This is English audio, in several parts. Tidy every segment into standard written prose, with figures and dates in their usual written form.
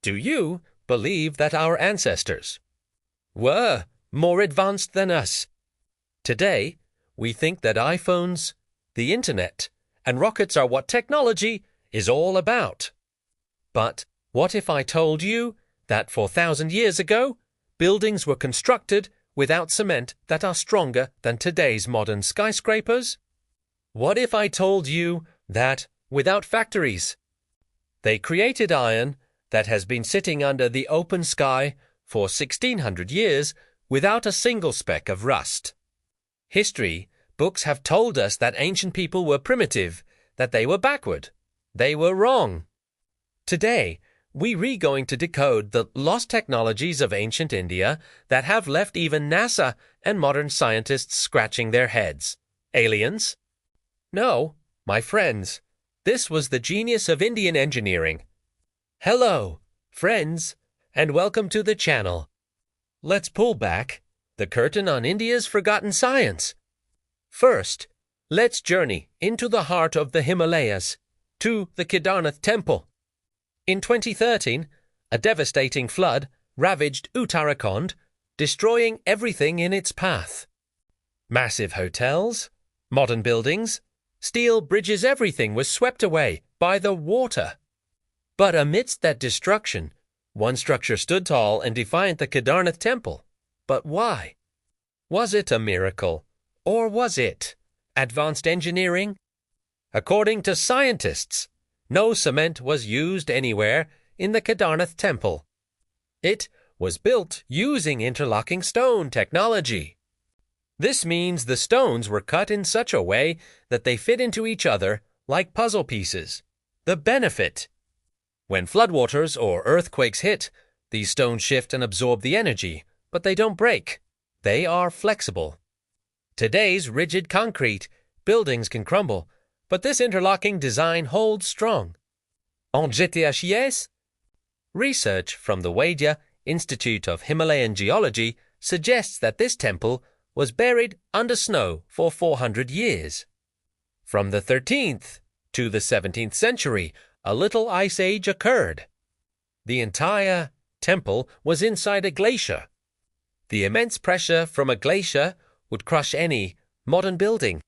Do you believe that our ancestors were more advanced than us? Today, we think that iPhones, the internet, and rockets are what technology is all about. But what if I told you that 4,000 years ago, buildings were constructed without cement that are stronger than today's modern skyscrapers? What if I told you that without factories, they created iron that has been sitting under the open sky for 1,600 years without a single speck of rust? History books have told us that ancient people were primitive, that they were backward. They were wrong. Today, we're going to decode the lost technologies of ancient India that have left even NASA and modern scientists scratching their heads. Aliens? No, my friends. This was the genius of Indian engineering. Hello, friends, and welcome to the channel. Let's pull back the curtain on India's forgotten science. First, let's journey into the heart of the Himalayas, to the Kedarnath Temple. In 2013, a devastating flood ravaged Uttarakhand, destroying everything in its path. Massive hotels, modern buildings, steel bridges, everything was swept away by the water. But amidst that destruction, one structure stood tall and defiant: the Kedarnath Temple. But why? Was it a miracle? Or was it advanced engineering? According to scientists, no cement was used anywhere in the Kedarnath Temple. It was built using interlocking stone technology. This means the stones were cut in such a way that they fit into each other like puzzle pieces. The benefit: when floodwaters or earthquakes hit, these stones shift and absorb the energy, but they don't break. They are flexible. Today's rigid concrete buildings can crumble, but this interlocking design holds strong. En GTHIS? Research from the Wadia Institute of Himalayan Geology suggests that this temple was buried under snow for 400 years. From the 13th to the 17th century, a little ice age occurred. The entire temple was inside a glacier. The immense pressure from a glacier would crush any modern building.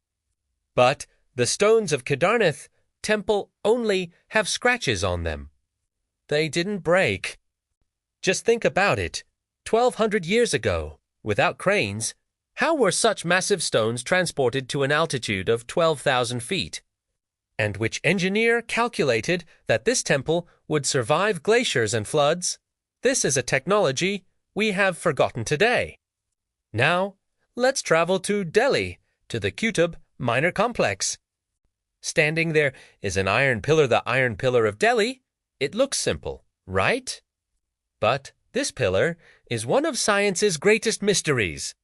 But the stones of Kedarnath Temple only have scratches on them. They didn't break. Just think about it. 1,200 years ago, without cranes, how were such massive stones transported to an altitude of 12,000 feet? And which engineer calculated that this temple would survive glaciers and floods? This is a technology we have forgotten today. Now, let's travel to Delhi, to the Qutb Minor Complex. Standing there is an iron pillar, the Iron Pillar of Delhi. It looks simple, right? But this pillar is one of science's greatest mysteries.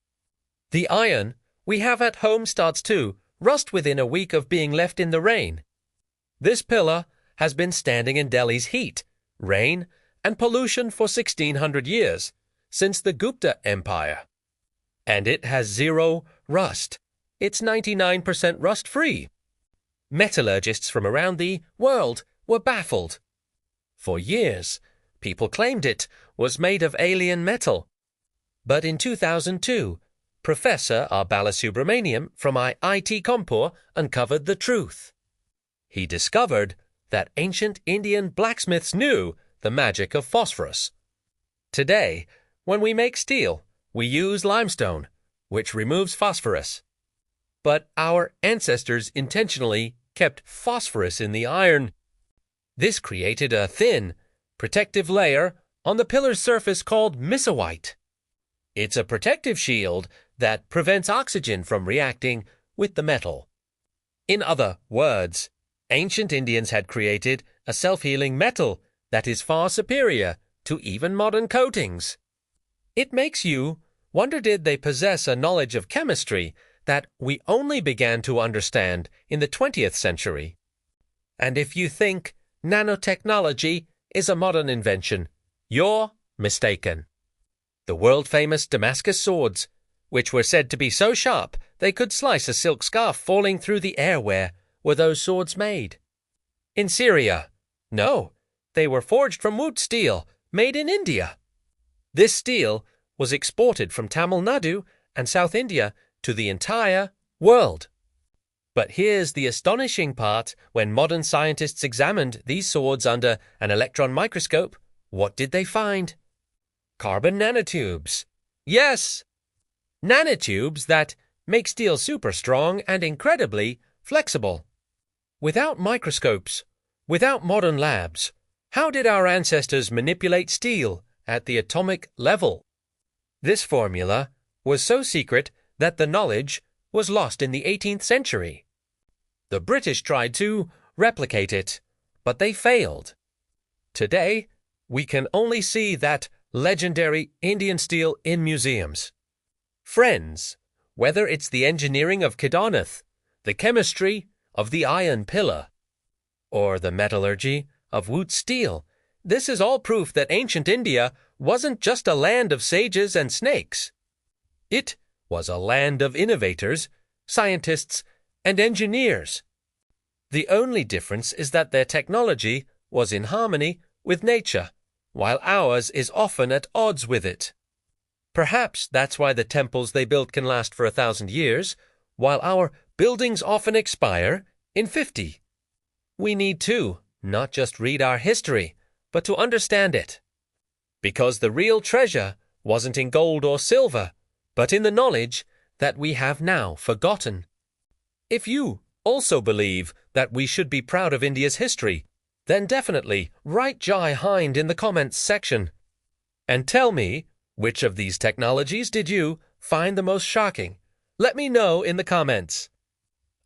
The iron we have at home starts to rust within a week of being left in the rain. This pillar has been standing in Delhi's heat, rain, and pollution for 1,600 years, since the Gupta Empire. And it has zero rust. It's 99% rust-free. Metallurgists from around the world were baffled. For years, people claimed it was made of alien metal. But in 2002, Professor R. Balasubramaniam from IIT Kanpur uncovered the truth. He discovered that ancient Indian blacksmiths knew the magic of phosphorus. Today, when we make steel, we use limestone, which removes phosphorus. But our ancestors intentionally kept phosphorus in the iron. This created a thin, protective layer on the pillar's surface called misawite. It's a protective shield that prevents oxygen from reacting with the metal. In other words, ancient Indians had created a self-healing metal that is far superior to even modern coatings. It makes you wonder, did they possess a knowledge of chemistry that we only began to understand in the 20th century? And if you think nanotechnology is a modern invention, you're mistaken. The world-famous Damascus swords, which were said to be so sharp they could slice a silk scarf falling through the air, where were those swords made? In Syria? No, they were forged from wood steel, made in India. This steel was exported from Tamil Nadu and South India to the entire world. But here's the astonishing part: when modern scientists examined these swords under an electron microscope, what did they find? Carbon nanotubes. Yes! Nanotubes that make steel super strong and incredibly flexible. Without microscopes, without modern labs, how did our ancestors manipulate steel at the atomic level? This formula was so secret that the knowledge was lost in the 18th century. The British tried to replicate it, but they failed. Today, we can only see that legendary Indian steel in museums. Friends, whether it's the engineering of Kedarnath, the chemistry of the iron pillar, or the metallurgy of Wootz steel, this is all proof that ancient India wasn't just a land of sages and snakes. It was a land of innovators, scientists, and engineers. The only difference is that their technology was in harmony with nature, while ours is often at odds with it. Perhaps that's why the temples they built can last for 1,000 years, while our buildings often expire in 50. We need to not just read our history, but to understand it. Because the real treasure wasn't in gold or silver, but in the knowledge that we have now forgotten. If you also believe that we should be proud of India's history, then definitely write Jai Hind in the comments section. And tell me, which of these technologies did you find the most shocking? Let me know in the comments.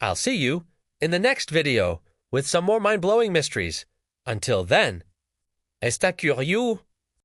I'll see you in the next video with some more mind-blowing mysteries. Until then, está curieux?